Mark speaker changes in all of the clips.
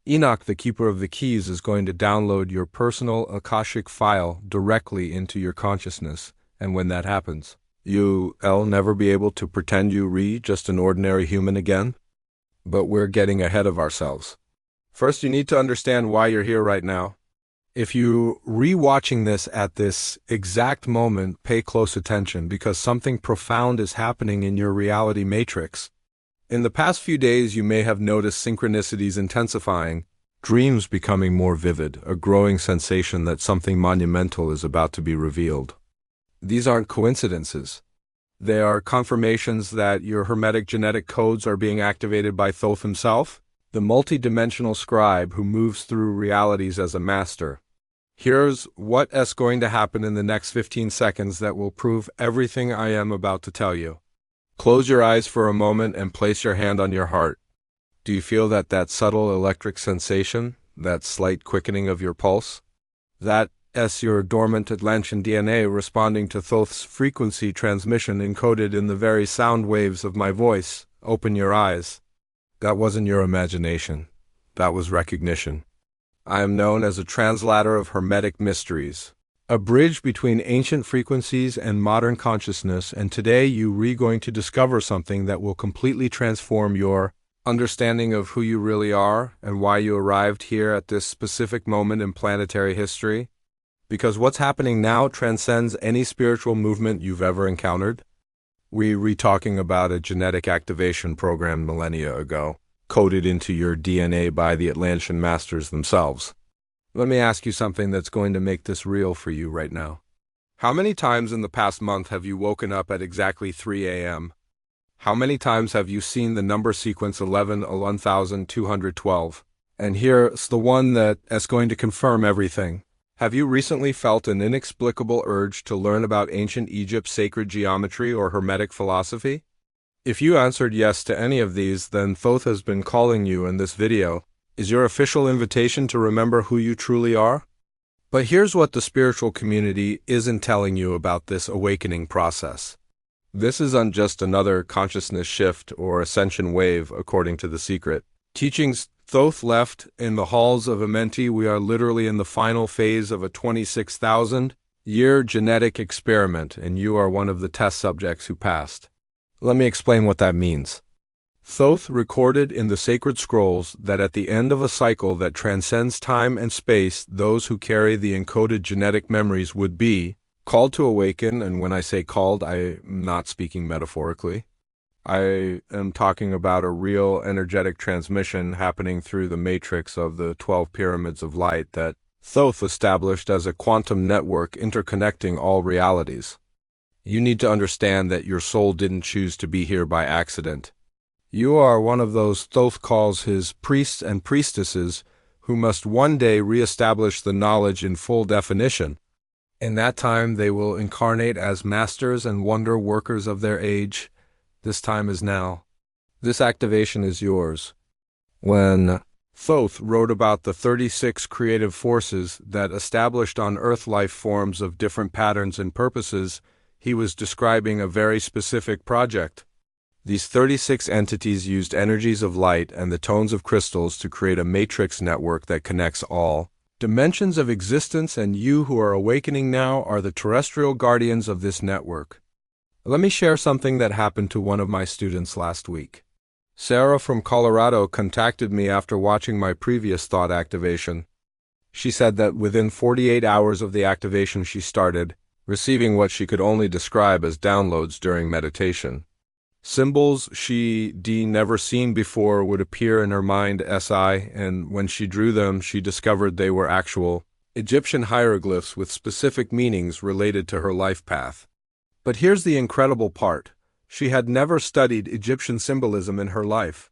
Speaker 1: Enoch, the keeper of the keys, is going to download your personal Akashic file directly into your consciousness, and when that happens, you'll never be able to pretend you're just an ordinary human again. But we're getting ahead of ourselves. First, you need to understand why you're here right now. If you're re-watching this at this exact moment, pay close attention because something profound is happening in your reality matrix. In the past few days, you may have noticed synchronicities intensifying, dreams becoming more vivid, a growing sensation that something monumental is about to be revealed. These aren't coincidences. They are confirmations that your Hermetic genetic codes are being activated by Thoth himself, the multi-dimensional scribe who moves through realities as a master. Here's what is going to happen in the next 15 seconds that will prove everything I am about to tell you. Close your eyes for a moment and place your hand on your heart. Do you feel that subtle electric sensation, that slight quickening of your pulse? That's your dormant Atlantean DNA responding to Thoth's frequency transmission encoded in the very sound waves of my voice. Open your eyes. That wasn't your imagination. That was recognition. I am known as a translator of Hermetic mysteries, a bridge between ancient frequencies and modern consciousness, and today you're going to discover something that will completely transform your understanding of who you really are and why you arrived here at this specific moment in planetary history. Because what's happening now transcends any spiritual movement you've ever encountered. We're talking about a genetic activation program millennia ago, coded into your DNA by the Atlantean masters themselves. Let me ask you something that's going to make this real for you right now. How many times in the past month have you woken up at exactly 3 a.m.? How many times have you seen the number sequence 11,212? And here's the one that's going to confirm everything. Have you recently felt an inexplicable urge to learn about ancient Egypt's sacred geometry or Hermetic philosophy? If you answered yes to any of these, then Thoth has been calling you in this video. Is your official invitation to remember who you truly are? But here's what the spiritual community isn't telling you about this awakening process. This isn't just another consciousness shift or ascension wave, according to the secret teachings Thoth left in the halls of Amenti. We are literally in the final phase of a 26,000-year genetic experiment, and you are one of the test subjects who passed. Let me explain what that means. Thoth recorded in the sacred scrolls that at the end of a cycle that transcends time and space, those who carry the encoded genetic memories would be called to awaken, and when I say called, I'm not speaking metaphorically. I am talking about a real energetic transmission happening through the matrix of the 12 pyramids of light that Thoth established as a quantum network interconnecting all realities. You need to understand that your soul didn't choose to be here by accident. You are one of those Thoth calls his priests and priestesses who must one day reestablish the knowledge in full definition. In that time they will incarnate as masters and wonder workers of their age. This time is now. This activation is yours. When Thoth wrote about the 36 creative forces that established on Earth life forms of different patterns and purposes, he was describing a very specific project. These 36 entities used energies of light and the tones of crystals to create a matrix network that connects all dimensions of existence, and you who are awakening now are the terrestrial guardians of this network. Let me share something that happened to one of my students last week. Sarah from Colorado contacted me after watching my previous thought activation. She said that within 48 hours of the activation she started receiving what she could only describe as downloads during meditation. Symbols she'd never seen before would appear in her mind and when she drew them she discovered they were actual Egyptian hieroglyphs with specific meanings related to her life path. But here's the incredible part. She had never studied Egyptian symbolism in her life.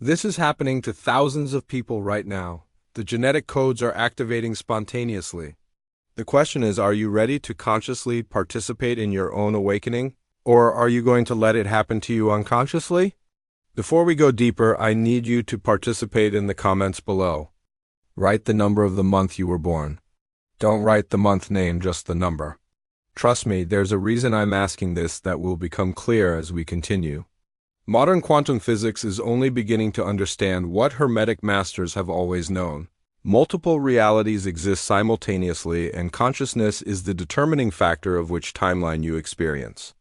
Speaker 1: This is happening to thousands of people right now. The genetic codes are activating spontaneously. The question is, are you ready to consciously participate in your own awakening? Or are you going to let it happen to you unconsciously? Before we go deeper, I need you to participate in the comments below. Write the number of the month you were born. Don't write the month name, just the number. Trust me, there's a reason I'm asking this that will become clear as we continue. Modern quantum physics is only beginning to understand what Hermetic masters have always known. Multiple realities exist simultaneously, and consciousness is the determining factor of which timeline you experience.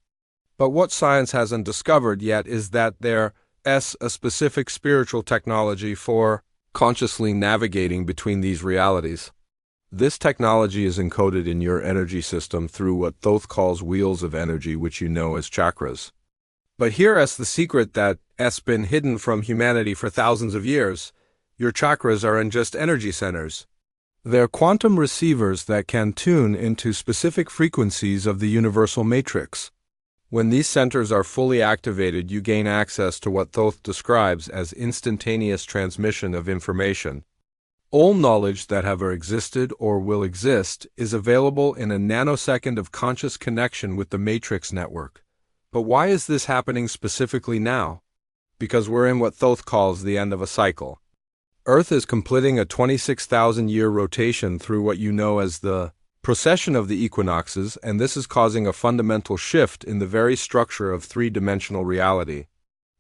Speaker 1: But what science hasn't discovered yet is that there's a specific spiritual technology for consciously navigating between these realities. This technology is encoded in your energy system through what Thoth calls wheels of energy, which you know as chakras. But here's the secret that's been hidden from humanity for thousands of years. Your chakras aren't just energy centers. They're quantum receivers that can tune into specific frequencies of the universal matrix. When these centers are fully activated, you gain access to what Thoth describes as instantaneous transmission of information. All knowledge that ever existed or will exist is available in a nanosecond of conscious connection with the matrix network. But why is this happening specifically now? Because we're in what Thoth calls the end of a cycle. Earth is completing a 26,000-year rotation through what you know as the precession of the equinoxes, and this is causing a fundamental shift in the very structure of three-dimensional reality.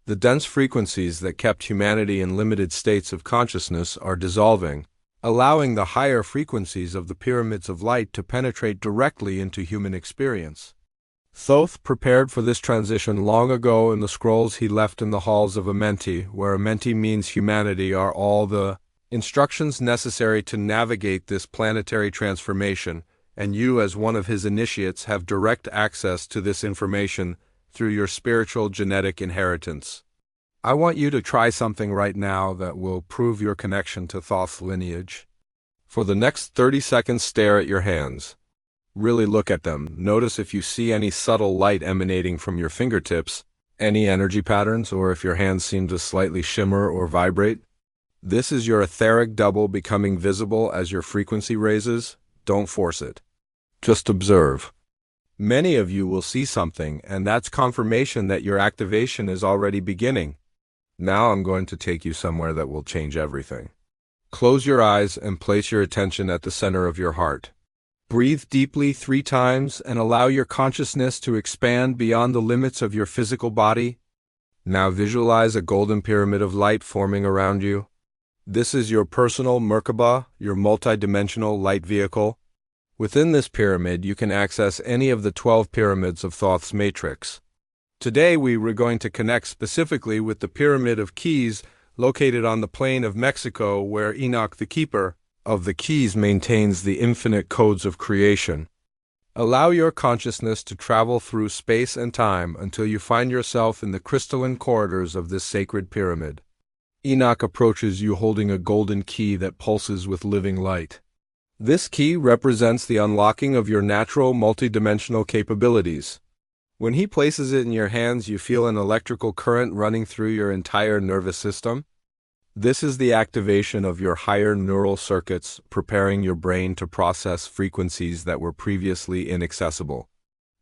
Speaker 1: The dense frequencies that kept humanity in limited states of consciousness are dissolving, allowing the higher frequencies of the pyramids of light to penetrate directly into human experience. Thoth prepared for this transition long ago in the scrolls he left in the halls of Amenti, where Amenti means humanity, are all the instructions necessary to navigate this planetary transformation, and you, as one of his initiates, have direct access to this information through your spiritual genetic inheritance. I want you to try something right now that will prove your connection to Thoth's lineage. For the next 30 seconds, stare at your hands. Really look at them. Notice if you see any subtle light emanating from your fingertips, any energy patterns, or if your hands seem to slightly shimmer or vibrate. This is your etheric double becoming visible as your frequency raises. Don't force it. Just observe. Many of you will see something, and that's confirmation that your activation is already beginning. Now I'm going to take you somewhere that will change everything. Close your eyes and place your attention at the center of your heart. Breathe deeply 3 times and allow your consciousness to expand beyond the limits of your physical body. Now visualize a golden pyramid of light forming around you. This is your personal Merkaba, your multidimensional light vehicle. Within this pyramid, you can access any of the 12 pyramids of Thoth's matrix. Today, we were going to connect specifically with the Pyramid of Keys located on the plain of Mexico, where Enoch, the keeper of the keys, maintains the infinite codes of creation. Allow your consciousness to travel through space and time until you find yourself in the crystalline corridors of this sacred pyramid. Enoch approaches you holding a golden key that pulses with living light. This key represents the unlocking of your natural multidimensional capabilities. When he places it in your hands, you feel an electrical current running through your entire nervous system. This is the activation of your higher neural circuits, preparing your brain to process frequencies that were previously inaccessible.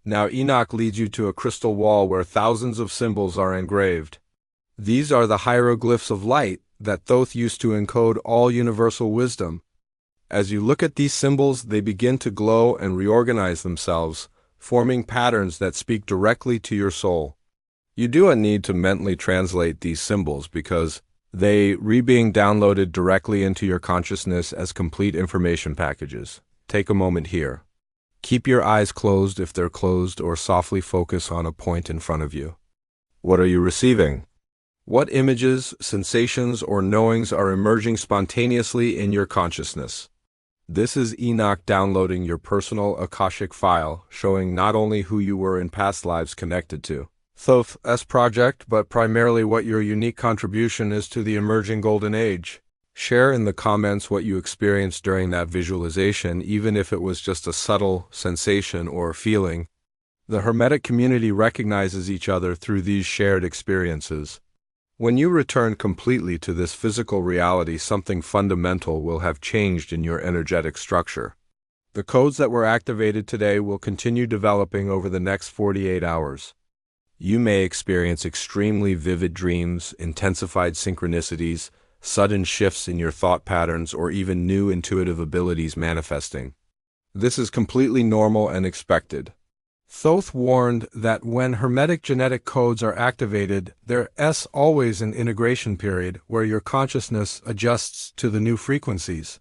Speaker 1: Now Enoch leads you to a crystal wall where thousands of symbols are engraved. These are the hieroglyphs of light that Thoth used to encode all universal wisdom. As you look at these symbols, they begin to glow and reorganize themselves, forming patterns that speak directly to your soul. You do need to mentally translate these symbols because they being downloaded directly into your consciousness as complete information packages. Take a moment here. Keep your eyes closed if they're closed, or softly focus on a point in front of you. What are you receiving? What images, sensations, or knowings are emerging spontaneously in your consciousness? This is Enoch downloading your personal Akashic file, showing not only who you were in past lives connected to Thoth's project, but primarily what your unique contribution is to the emerging golden age. Share in the comments what you experienced during that visualization, even if it was just a subtle sensation or feeling. The Hermetic community recognizes each other through these shared experiences. When you return completely to this physical reality, something fundamental will have changed in your energetic structure. The codes that were activated today will continue developing over the next 48 hours. You may experience extremely vivid dreams, intensified synchronicities, sudden shifts in your thought patterns, or even new intuitive abilities manifesting. This is completely normal and expected. Thoth warned that when Hermetic genetic codes are activated, there's always an integration period where your consciousness adjusts to the new frequencies.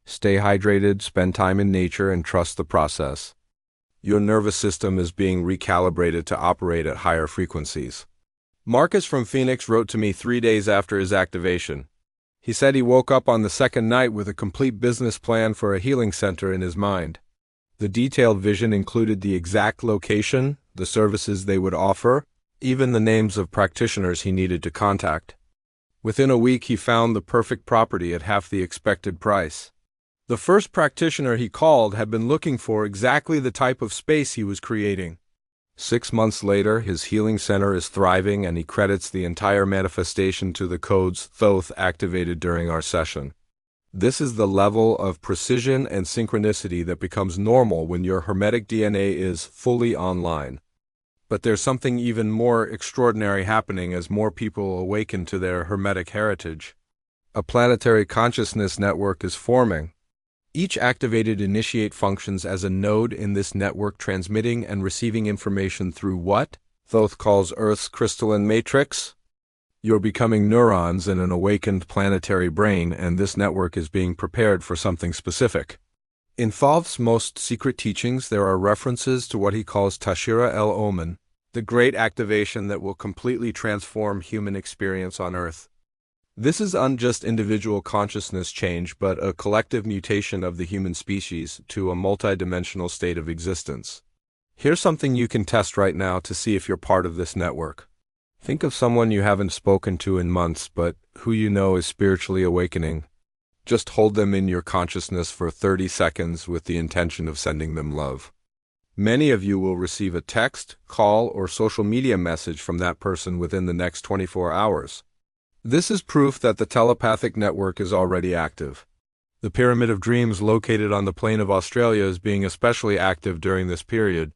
Speaker 1: Stay hydrated, spend time in nature, and trust the process. Your nervous system is being recalibrated to operate at higher frequencies. Marcus from Phoenix wrote to me 3 days after his activation. He said he woke up on the second night with a complete business plan for a healing center in his mind. The detailed vision included the exact location, the services they would offer, even the names of practitioners he needed to contact. Within a week, he found the perfect property at half the expected price. The first practitioner he called had been looking for exactly the type of space he was creating. 6 months later, his healing center is thriving, and he credits the entire manifestation to the codes Thoth activated during our session. This is the level of precision and synchronicity that becomes normal when your Hermetic DNA is fully online. But there's something even more extraordinary happening as more people awaken to their Hermetic heritage. A planetary consciousness network is forming. Each activated initiate functions as a node in this network, transmitting and receiving information through what Thoth calls Earth's crystalline matrix. You're becoming neurons in an awakened planetary brain, and this network is being prepared for something specific. In Thoth's most secret teachings, there are references to what he calls Tashira el Omen, the great activation that will completely transform human experience on Earth. This is not just individual consciousness change, but a collective mutation of the human species to a multidimensional state of existence. Here's something you can test right now to see if you're part of this network. Think of someone you haven't spoken to in months, but who you know is spiritually awakening. Just hold them in your consciousness for 30 seconds with the intention of sending them love. Many of you will receive a text, call, or social media message from that person within the next 24 hours. This is proof that the telepathic network is already active. The Pyramid of Dreams located on the plain of Australia is being especially active during this period.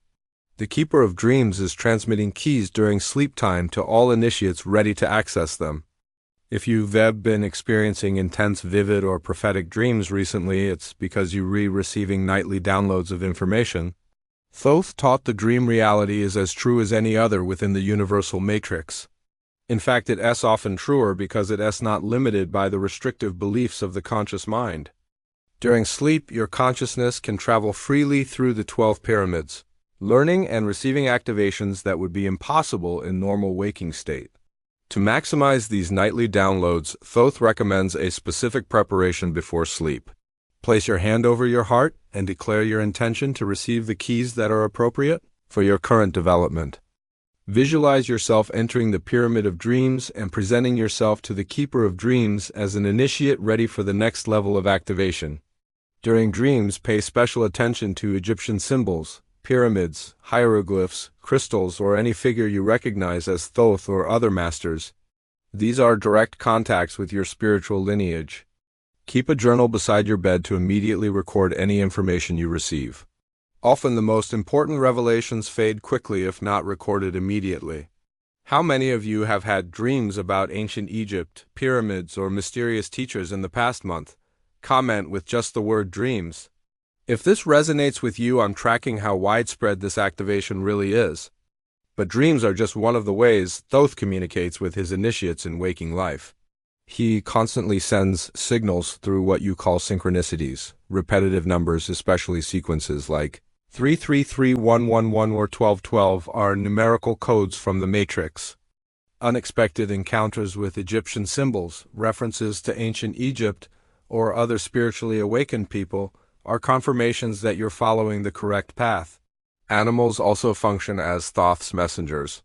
Speaker 1: The Keeper of Dreams is transmitting keys during sleep time to all initiates ready to access them. If you've been experiencing intense, vivid, or prophetic dreams recently, it's because you're receiving nightly downloads of information. Thoth taught the dream reality is as true as any other within the universal matrix. In fact, it's often truer because it's not limited by the restrictive beliefs of the conscious mind. During sleep, your consciousness can travel freely through the 12 pyramids, learning and receiving activations that would be impossible in normal waking state. To maximize these nightly downloads, Thoth recommends a specific preparation before sleep. Place your hand over your heart and declare your intention to receive the keys that are appropriate for your current development. Visualize yourself entering the Pyramid of Dreams and presenting yourself to the Keeper of Dreams as an initiate ready for the next level of activation. During dreams, pay special attention to Egyptian symbols, pyramids, hieroglyphs, crystals, or any figure you recognize as Thoth or other masters. These are direct contacts with your spiritual lineage. Keep a journal beside your bed to immediately record any information you receive. Often the most important revelations fade quickly if not recorded immediately. How many of you have had dreams about ancient Egypt, pyramids, or mysterious teachers in the past month? Comment with just the word dreams. If this resonates with you, I'm tracking how widespread this activation really is. But dreams are just one of the ways Thoth communicates with his initiates in waking life. He constantly sends signals through what you call synchronicities, repetitive numbers, especially sequences like 333111 or 1212 are numerical codes from the matrix. Unexpected encounters with Egyptian symbols, references to ancient Egypt, or other spiritually awakened people are confirmations that you're following the correct path. Animals also function as Thoth's messengers.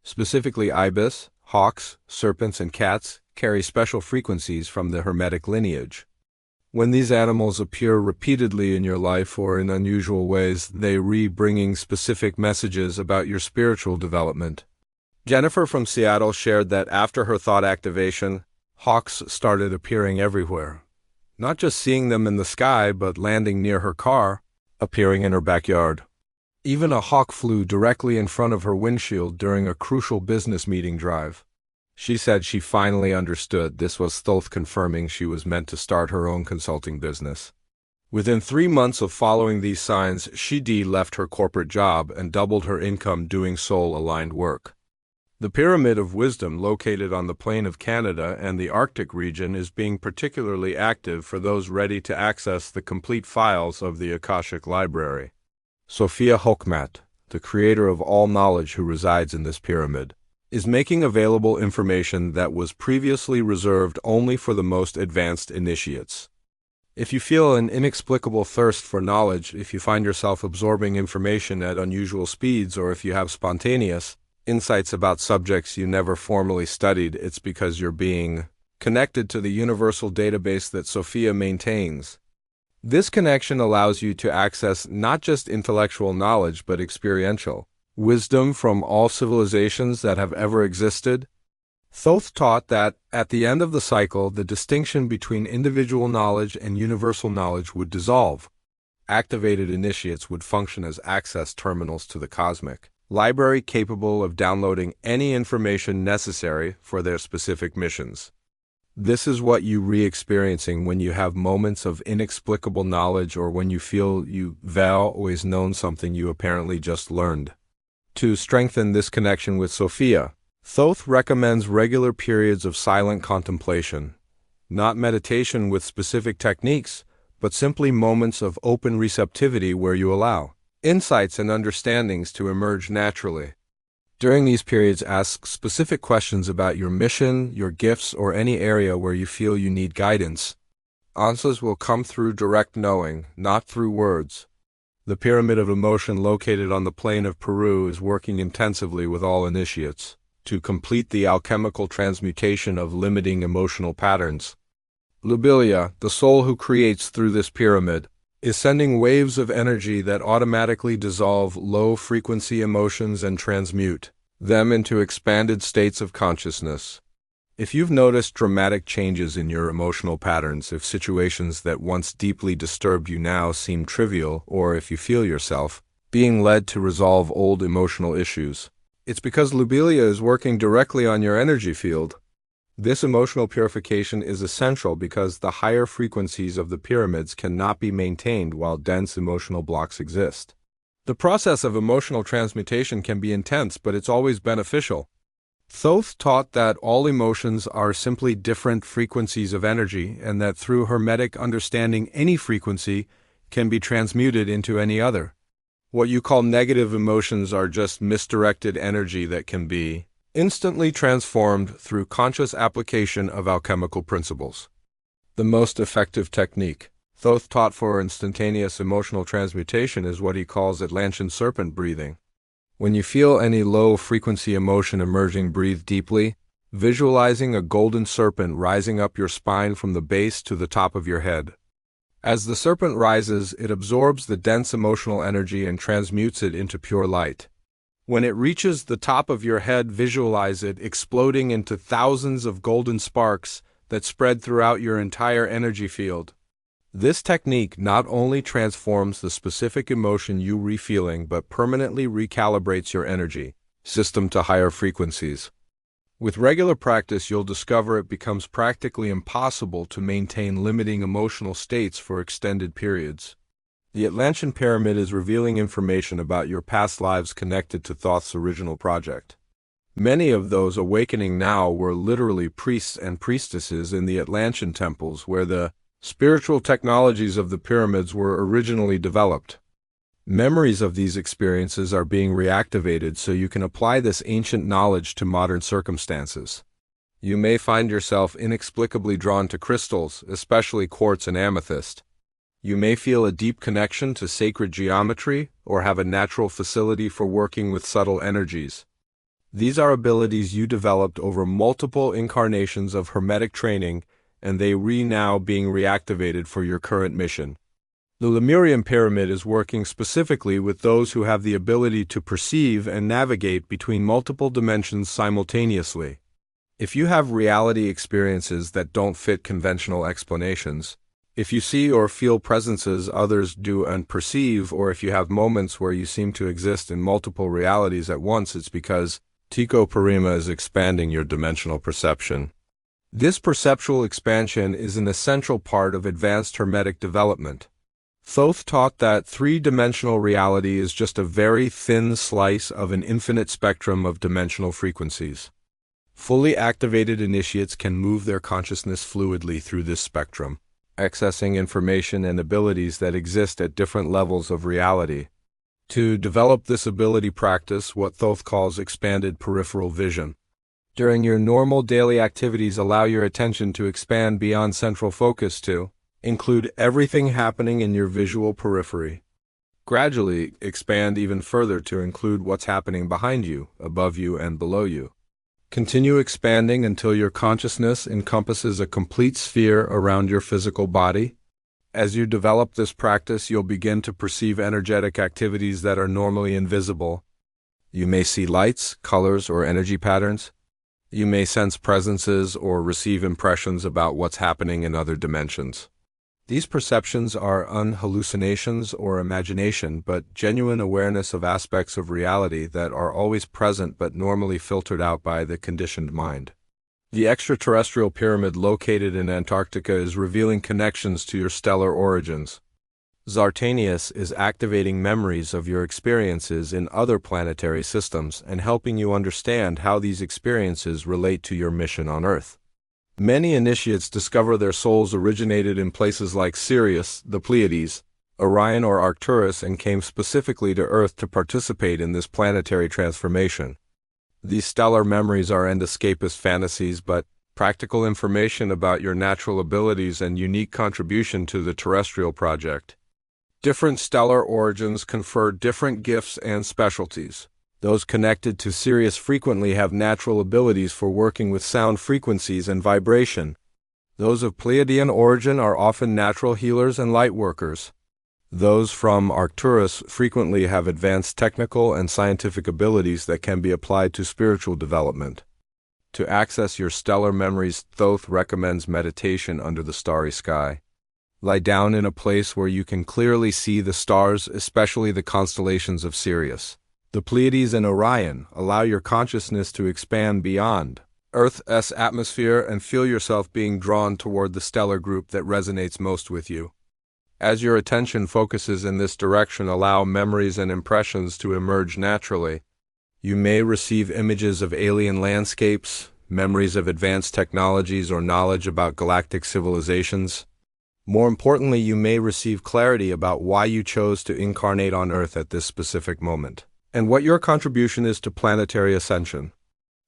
Speaker 1: Specifically, ibis, hawks, serpents, and cats carry special frequencies from the Hermetic lineage. When these animals appear repeatedly in your life or in unusual ways, they bringing specific messages about your spiritual development. Jennifer from Seattle shared that after her thought activation, hawks started appearing everywhere. Not just seeing them in the sky, but landing near her car, appearing in her backyard. Even a hawk flew directly in front of her windshield during a crucial business meeting drive. She said she finally understood this was Thoth confirming she was meant to start her own consulting business. Within 3 months of following these signs, Shidi left her corporate job and doubled her income doing soul-aligned work. The Pyramid of Wisdom, located on the plain of Canada and the Arctic region, is being particularly active for those ready to access the complete files of the Akashic Library. Sophia Hokmat, the creator of all knowledge who resides in this pyramid, is making available information that was previously reserved only for the most advanced initiates. If you feel an inexplicable thirst for knowledge, if you find yourself absorbing information at unusual speeds, or if you have spontaneous insights about subjects you never formally studied, it's because you're being connected to the universal database that Sophia maintains. This connection allows you to access not just intellectual knowledge but experiential wisdom from all civilizations that have ever existed. Thoth taught that, at the end of the cycle, the distinction between individual knowledge and universal knowledge would dissolve. Activated initiates would function as access terminals to the cosmic library, capable of downloading any information necessary for their specific missions. This is what you re-experiencing when you have moments of inexplicable knowledge, or when you feel you've always known something you apparently just learned. To strengthen this connection with Sophia, Thoth recommends regular periods of silent contemplation, not meditation with specific techniques, but simply moments of open receptivity where you allow insights and understandings to emerge naturally. During these periods, ask specific questions about your mission, your gifts, or any area where you feel you need guidance. Answers will come through direct knowing, not through words. The Pyramid of Emotion, located on the plain of Peru, is working intensively with all initiates to complete the alchemical transmutation of limiting emotional patterns. Lubilia, the soul who creates through this pyramid, is sending waves of energy that automatically dissolve low-frequency emotions and transmute them into expanded states of consciousness. If you've noticed dramatic changes in your emotional patterns, if situations that once deeply disturbed you now seem trivial, or if you feel yourself being led to resolve old emotional issues, it's because Lubilia is working directly on your energy field. This emotional purification is essential because the higher frequencies of the pyramids cannot be maintained while dense emotional blocks exist. The process of emotional transmutation can be intense, but it's always beneficial. Thoth taught that all emotions are simply different frequencies of energy, and that through Hermetic understanding, any frequency can be transmuted into any other. What you call negative emotions are just misdirected energy that can be instantly transformed through conscious application of alchemical principles. The most effective technique Thoth taught for instantaneous emotional transmutation is what he calls Atlantean serpent breathing. When you feel any low-frequency emotion emerging, breathe deeply, visualizing a golden serpent rising up your spine from the base to the top of your head. As the serpent rises, it absorbs the dense emotional energy and transmutes it into pure light. When it reaches the top of your head, visualize it exploding into thousands of golden sparks that spread throughout your entire energy field. This technique not only transforms the specific emotion you re-feeling, but permanently recalibrates your energy system to higher frequencies. With regular practice, you'll discover it becomes practically impossible to maintain limiting emotional states for extended periods. The Atlantean Pyramid is revealing information about your past lives connected to Thoth's original project. Many of those awakening now were literally priests and priestesses in the Atlantean temples where the spiritual technologies of the pyramids were originally developed. Memories of these experiences are being reactivated so you can apply this ancient knowledge to modern circumstances. You may find yourself inexplicably drawn to crystals, especially quartz and amethyst. You may feel a deep connection to sacred geometry or have a natural facility for working with subtle energies. These are abilities you developed over multiple incarnations of Hermetic training, and they now being reactivated for your current mission. The Lemurian Pyramid is working specifically with those who have the ability to perceive and navigate between multiple dimensions simultaneously. If you have reality experiences that don't fit conventional explanations, if you see or feel presences others do and perceive, or if you have moments where you seem to exist in multiple realities at once, it's because Tycho Parima is expanding your dimensional perception. This perceptual expansion is an essential part of advanced Hermetic development. Thoth taught that three-dimensional reality is just a very thin slice of an infinite spectrum of dimensional frequencies. Fully activated initiates can move their consciousness fluidly through this spectrum, accessing information and abilities that exist at different levels of reality. To develop this ability, practice what Thoth calls expanded peripheral vision. During your normal daily activities, allow your attention to expand beyond central focus to include everything happening in your visual periphery. Gradually expand even further to include what's happening behind you, above you, and below you. Continue expanding until your consciousness encompasses a complete sphere around your physical body. As you develop this practice, you'll begin to perceive energetic activities that are normally invisible. You may see lights, colors, or energy patterns. You may sense presences or receive impressions about what's happening in other dimensions. These perceptions are hallucinations or imagination, but genuine awareness of aspects of reality that are always present but normally filtered out by the conditioned mind. The extraterrestrial pyramid located in Antarctica is revealing connections to your stellar origins. Zartanius is activating memories of your experiences in other planetary systems and helping you understand how these experiences relate to your mission on Earth. Many initiates discover their souls originated in places like Sirius, the Pleiades, Orion, or Arcturus, and came specifically to Earth to participate in this planetary transformation. These stellar memories are escapist fantasies, but practical information about your natural abilities and unique contribution to the terrestrial project. Different stellar origins confer different gifts and specialties. Those connected to Sirius frequently have natural abilities for working with sound frequencies and vibration. Those of Pleiadian origin are often natural healers and light workers. Those from Arcturus frequently have advanced technical and scientific abilities that can be applied to spiritual development. To access your stellar memories, Thoth recommends meditation under the starry sky. Lie down in a place where you can clearly see the stars, especially the constellations of Sirius, the Pleiades, and Orion. Allow your consciousness to expand beyond Earth's atmosphere and feel yourself being drawn toward the stellar group that resonates most with you. As your attention focuses in this direction, allow memories and impressions to emerge naturally. You may receive images of alien landscapes, memories of advanced technologies, or knowledge about galactic civilizations. More importantly, you may receive clarity about why you chose to incarnate on Earth at this specific moment, and what your contribution is to planetary ascension.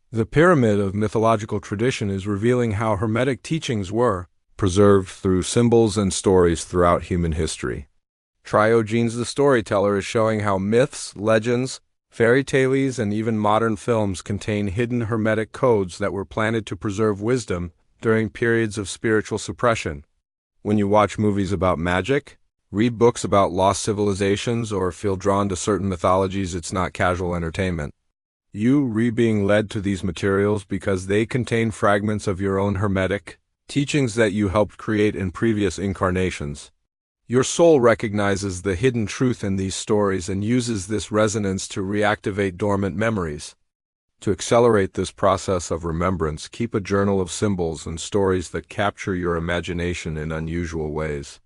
Speaker 1: The pyramid of mythological tradition is revealing how Hermetic teachings were preserved through symbols and stories throughout human history. Triogenes the storyteller is showing how myths, legends, fairy tales, and even modern films contain hidden Hermetic codes that were planted to preserve wisdom during periods of spiritual suppression. When you watch movies about magic, read books about lost civilizations, or feel drawn to certain mythologies, it's not casual entertainment. You are being led to these materials because they contain fragments of your own Hermetic teachings that you helped create in previous incarnations. Your soul recognizes the hidden truth in these stories and uses this resonance to reactivate dormant memories. To accelerate this process of remembrance, keep a journal of symbols and stories that capture your imagination in unusual ways.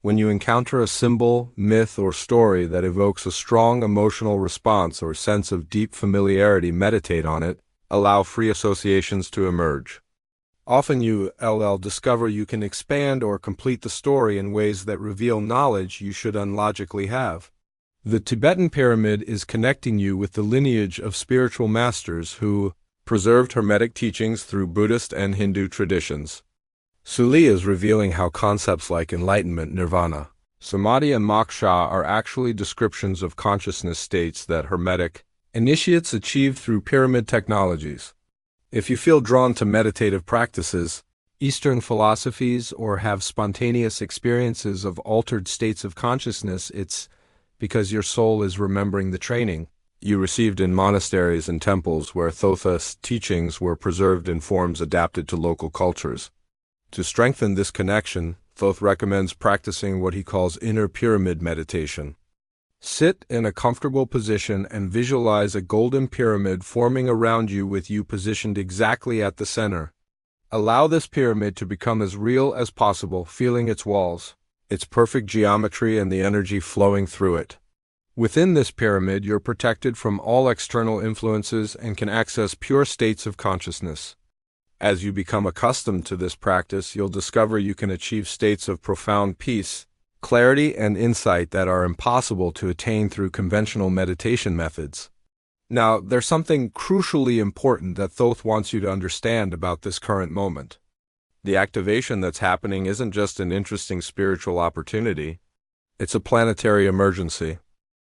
Speaker 1: When you encounter a symbol, myth, or story that evokes a strong emotional response or sense of deep familiarity, meditate on it. Allow free associations to emerge. Often you discover you can expand or complete the story in ways that reveal knowledge you should unlogically have. The Tibetan pyramid is connecting you with the lineage of spiritual masters who preserved Hermetic teachings through Buddhist and Hindu traditions. Suli is revealing how concepts like enlightenment, nirvana, samadhi, and moksha are actually descriptions of consciousness states that Hermetic initiates achieve through pyramid technologies. If you feel drawn to meditative practices, Eastern philosophies, or have spontaneous experiences of altered states of consciousness, it's because your soul is remembering the training you received in monasteries and temples where Thoth's teachings were preserved in forms adapted to local cultures. To strengthen this connection, Thoth recommends practicing what he calls inner pyramid meditation. Sit in a comfortable position and visualize a golden pyramid forming around you with you positioned exactly at the center. Allow this pyramid to become as real as possible, feeling its walls, its perfect geometry and the energy flowing through it. Within this pyramid, you're protected from all external influences and can access pure states of consciousness. As you become accustomed to this practice, you'll discover you can achieve states of profound peace, clarity, and insight that are impossible to attain through conventional meditation methods. Now, there's something crucially important that Thoth wants you to understand about this current moment. The activation that's happening isn't just an interesting spiritual opportunity, it's a planetary emergency.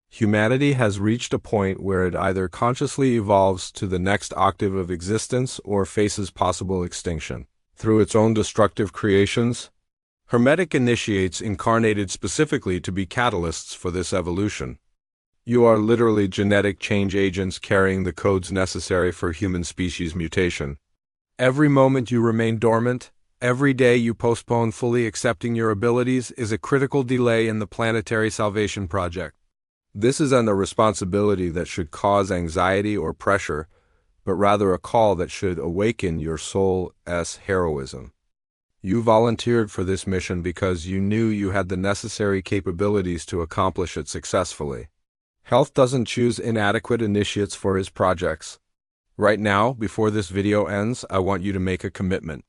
Speaker 1: Humanity has reached a point where it either consciously evolves to the next octave of existence or faces possible extinction. Through its own destructive creations, Hermetic initiates incarnated specifically to be catalysts for this evolution. You are literally genetic change agents carrying the codes necessary for human species mutation. Every moment you remain dormant, every day you postpone fully accepting your abilities is a critical delay in the planetary salvation project. This isn't a responsibility that should cause anxiety or pressure, but rather a call that should awaken your soul's heroism. You volunteered for this mission because you knew you had the necessary capabilities to accomplish it successfully. Health doesn't choose inadequate initiates for his projects. Right now, before this video ends, I want you to make a commitment.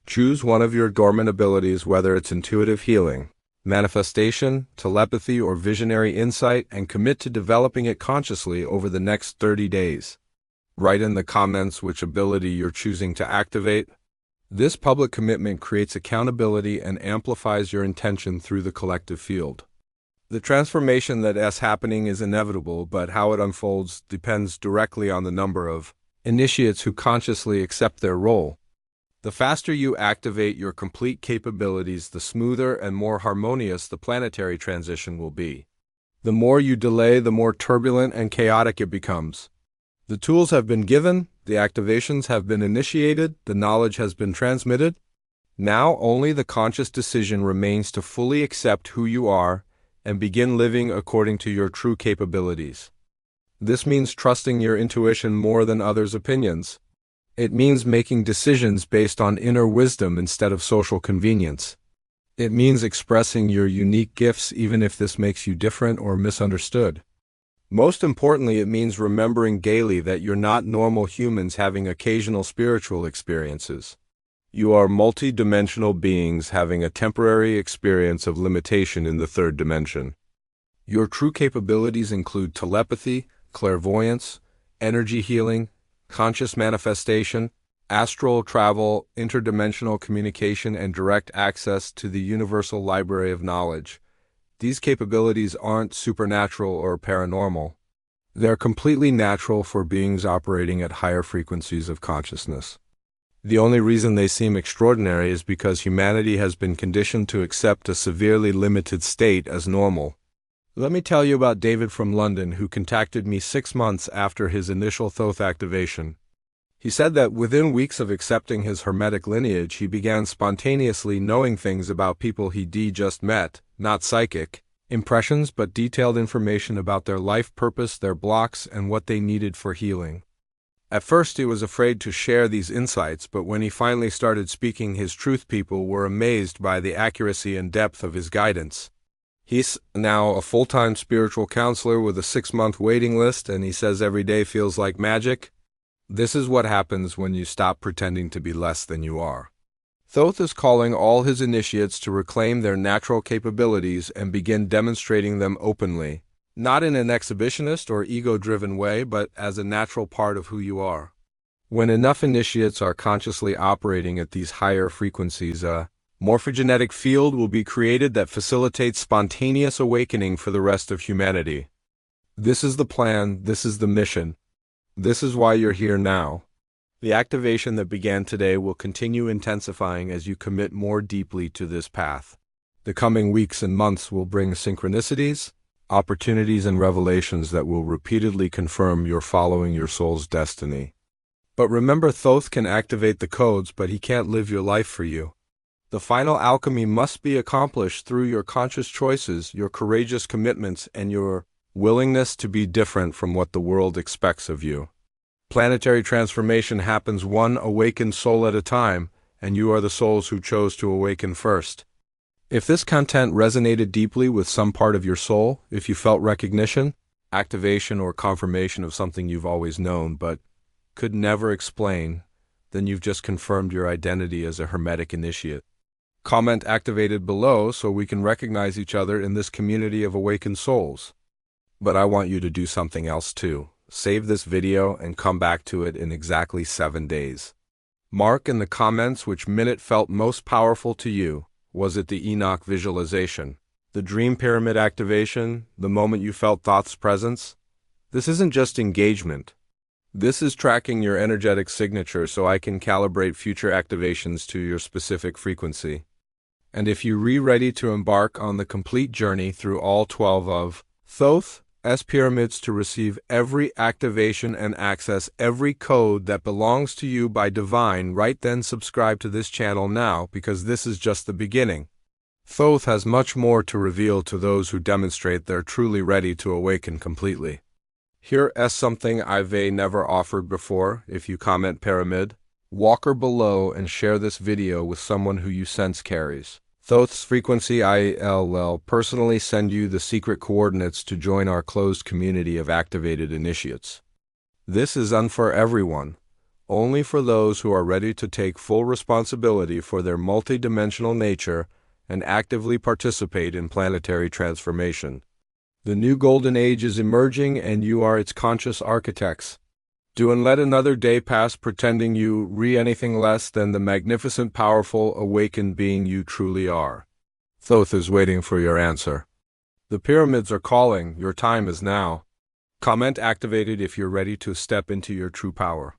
Speaker 1: Choose one of your dormant abilities, whether it's intuitive healing, manifestation, telepathy, or visionary insight, and commit to developing it consciously over the next 30 days. Write in the comments which ability you're choosing to activate. This public commitment creates accountability and amplifies your intention through the collective field. The transformation that's happening is inevitable, but how it unfolds depends directly on the number of initiates who consciously accept their role. The faster you activate your complete capabilities, the smoother and more harmonious the planetary transition will be. The more you delay, the more turbulent and chaotic it becomes. The tools have been given, the activations have been initiated, the knowledge has been transmitted. Now only the conscious decision remains to fully accept who you are and begin living according to your true capabilities. This means trusting your intuition more than others' opinions. It means making decisions based on inner wisdom instead of social convenience. It means expressing your unique gifts even if this makes you different or misunderstood. Most importantly, it means remembering daily that you're not normal humans having occasional spiritual experiences. You are multi-dimensional beings having a temporary experience of limitation in the third dimension. Your true capabilities include telepathy, clairvoyance, energy healing, conscious manifestation, astral travel, interdimensional communication, and direct access to the universal library of knowledge. These capabilities aren't supernatural or paranormal. They're completely natural for beings operating at higher frequencies of consciousness. The only reason they seem extraordinary is because humanity has been conditioned to accept a severely limited state as normal. Let me tell you about David from London, who contacted me 6 months after his initial Thoth activation. He said that within weeks of accepting his Hermetic lineage, he began spontaneously knowing things about people he'd just met, not psychic impressions, but detailed information about their life purpose, their blocks, and what they needed for healing. At first he was afraid to share these insights, but when he finally started speaking his truth, people were amazed by the accuracy and depth of his guidance. He's now a full-time spiritual counselor with a 6-month waiting list, and he says every day feels like magic. This is what happens when you stop pretending to be less than you are. Thoth is calling all his initiates to reclaim their natural capabilities and begin demonstrating them openly, not in an exhibitionist or ego-driven way, but as a natural part of who you are. When enough initiates are consciously operating at these higher frequencies, a morphogenetic field will be created that facilitates spontaneous awakening for the rest of humanity. This is the plan, this is the mission. This is why you're here now. The activation that began today will continue intensifying as you commit more deeply to this path. The coming weeks and months will bring synchronicities, opportunities, and revelations that will repeatedly confirm you're following your soul's destiny. But remember, Thoth can activate the codes, but he can't live your life for you. The final alchemy must be accomplished through your conscious choices, your courageous commitments, and your willingness to be different from what the world expects of you. Planetary transformation happens one awakened soul at a time, and you are the souls who chose to awaken first. If this content resonated deeply with some part of your soul, if you felt recognition, activation, or confirmation of something you've always known but could never explain, then you've just confirmed your identity as a Hermetic initiate. Comment activated below so we can recognize each other in this community of awakened souls. But I want you to do something else too. Save this video and come back to it in exactly 7 days. Mark in the comments which minute felt most powerful to you. Was it the Enoch visualization, the dream pyramid activation, the moment you felt Thoth's presence? This isn't just engagement. This is tracking your energetic signature so I can calibrate future activations to your specific frequency. And if you're ready to embark on the complete journey through all 12 of Thoth's pyramids to receive every activation and access every code that belongs to you by divine right, then subscribe to this channel now, because this is just the beginning. Thoth has much more to reveal to those who demonstrate they're truly ready to awaken completely. Here is something I've never offered before. If you comment pyramid walker below and share this video with someone who you sense carries Thoth's frequency, I'll personally send you the secret coordinates to join our closed community of activated initiates. This is for everyone, only for those who are ready to take full responsibility for their multidimensional nature and actively participate in planetary transformation. The new golden age is emerging and you are its conscious architects. Don't let another day pass pretending you anything less than the magnificent, powerful, awakened being you truly are. Thoth is waiting for your answer. The pyramids are calling. Your time is now. Comment activated if you're ready to step into your true power.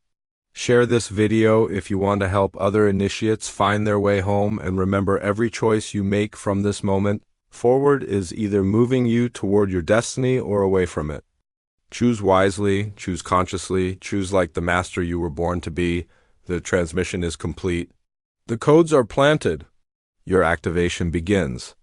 Speaker 1: Share this video if you want to help other initiates find their way home, and remember, every choice you make from this moment forward is either moving you toward your destiny or away from it. Choose wisely, choose consciously, choose like the master you were born to be. The transmission is complete. The codes are planted. Your activation begins.